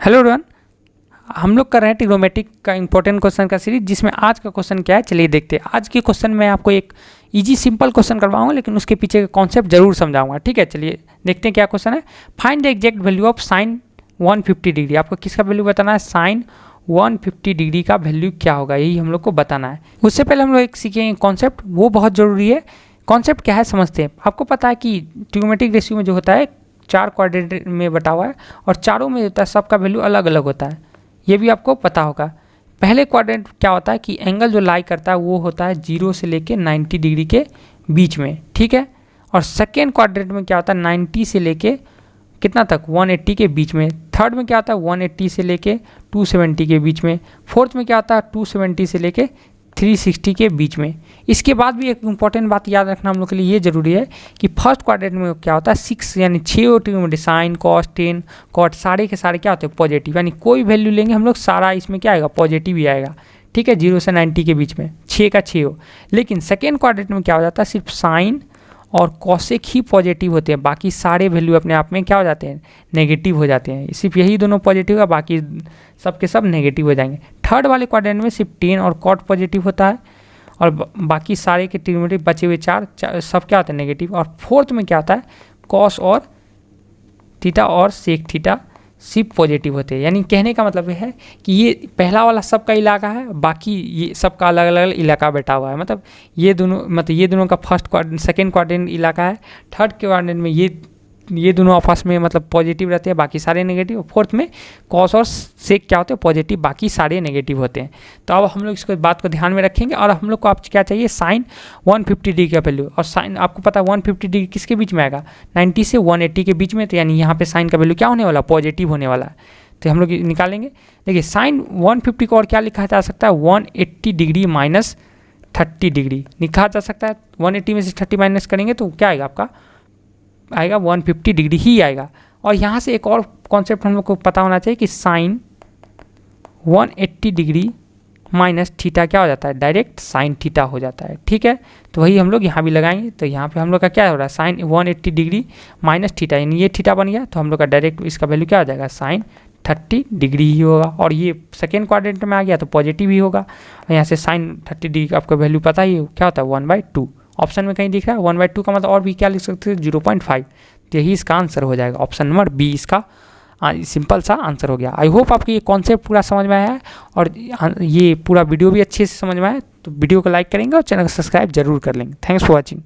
Hello everyone, हम लोग कर रहे हैं ट्रिग्नोमेट्रिक का इंपॉर्टेंट क्वेश्चन का सीरीज, जिसमें आज का क्वेश्चन क्या है चलिए देखते हैं। आज के क्वेश्चन में आपको एक इजी सिंपल क्वेश्चन करवाऊंगा, लेकिन उसके पीछे का कॉन्सेप्ट जरूर समझाऊंगा। ठीक है, चलिए देखते हैं क्या क्वेश्चन है। Find the exact value of sine 150 degree. आपको किसका वैल्यू बताना है? साइन 150 डिग्री का वैल्यू क्या होगा, यही हम लोग को बताना है। उससे पहले हम लोग एक सीखेंगे कॉन्सेप्ट, वो बहुत ज़रूरी है। कॉन्सेप्ट क्या है समझते हैं। आपको पता है कि ट्रिग्नोमेट्रिक रेशियो में जो होता है 4 क्वाड्रेंट में बटा हुआ है, और चारों में होता है सबका वैल्यू अलग अलग होता है, ये भी आपको पता होगा। पहले क्वाड्रेंट क्या होता है कि एंगल जो लाई करता है वो होता है 0 से लेके 90 डिग्री के बीच में, ठीक है। और सेकेंड क्वाड्रेंट में क्या होता है 90 से लेके कितना तक 180 के बीच में। थर्ड में क्या होता है 180 से लेके 270 के बीच में। फोर्थ में क्या होता है 270 से लेके 360 के बीच में। इसके बाद भी एक इंपॉर्टेंट बात याद रखना हम लोग के लिए ये जरूरी है कि फर्स्ट क्वाड्रेंट में क्या होता है 6 यानी 6 trigonometry sine cos tan cot सारे के सारे क्या होते हैं पॉजिटिव, यानी कोई वैल्यू लेंगे हम लोग सारा इसमें क्या आएगा पॉजिटिव ही आएगा। ठीक है, 0 से 90 के बीच में 6 का 6 हो। लेकिन सेकेंड क्वाड्रेंट में क्या हो जाता है सिर्फ साइन और कॉसेक ही पॉजिटिव होते हैं, बाकी सारे वैल्यू अपने आप में क्या हो जाते हैं नेगेटिव हो जाते हैं। सिर्फ यही दोनों पॉजिटिव है, बाकी सब के सब नेगेटिव हो जाएंगे। थर्ड वाले क्वाड्रेंट में सिर्फ टेन और कॉट पॉजिटिव होता है, और बाकी सारे के ट्रिग्नोमेट्री बचे हुए चार सब क्या होते हैं नेगेटिव। और फोर्थ में क्या होता है कॉस और थीटा और सेक थीटा सिर्फ पॉजिटिव होते हैं। यानी कहने का मतलब है कि ये पहला वाला सबका इलाका है, बाकी ये सबका अलग अलग इलाका बैठा हुआ है। मतलब ये दोनों का फर्स्ट क्वाड्रेंट सेकेंड क्वाड्रेंट इलाका है। थर्ड क्वाड्रेंट में ये दोनों आपस में मतलब पॉजिटिव रहते हैं, बाकी सारे नेगेटिव। फोर्थ में कॉस और सेक क्या होते हैं पॉजिटिव, बाकी सारे नेगेटिव होते हैं। तो अब हम लोग इसको बात को ध्यान में रखेंगे, और हम लोग को आप क्या चाहिए साइन 150 डिग्री का वैल्यू। और साइन आपको पता है 150 डिग्री किसके बीच में आएगा 90 से 180 के बीच में। तो यानी यहाँ पे साइन का वैल्यू क्या होने वाला पॉजिटिव होने वाला है। तो हम लोग निकालेंगे। देखिए साइन 150 को और क्या लिखा जा सकता है 180 डिग्री माइनस 30 डिग्री लिखा जा सकता है। 180 में से 30 माइनस करेंगे तो क्या आएगा आपका आएगा 150 डिग्री ही आएगा। और यहाँ से एक और कॉन्सेप्ट हम लोग को पता होना चाहिए कि साइन 180 डिग्री माइनस थीटा क्या हो जाता है डायरेक्ट साइन थीटा हो जाता है। ठीक है, तो वही हम लोग यहाँ भी लगाएंगे। तो यहाँ पे हम लोग का क्या हो रहा है साइन 180 डिग्री माइनस थीटा, यानी ये थीटा बन गया, तो हम लोग का डायरेक्ट इसका वैल्यू क्या हो जाएगा साइन 30 डिग्री ही होगा। और ये सेकेंड क्वाड्रेंट में आ गया तो पॉजिटिव ही होगा। और यहाँ से साइन 30 डिग्री का आपका वैल्यू पता ही क्या होता है 1/2। ऑप्शन में कहीं दिख रहा है 1/2 का मतलब और भी क्या लिख सकते हैं 0.5। तो यही इसका आंसर हो जाएगा, ऑप्शन नंबर बी इसका सिंपल सा आंसर हो गया। आई होप आपको ये कॉन्सेप्ट पूरा समझ में आया है, और ये पूरा वीडियो भी अच्छे से समझ में आया। तो वीडियो को लाइक करेंगे और चैनल को सब्सक्राइब जरूर कर लेंगे। Thanks for watching.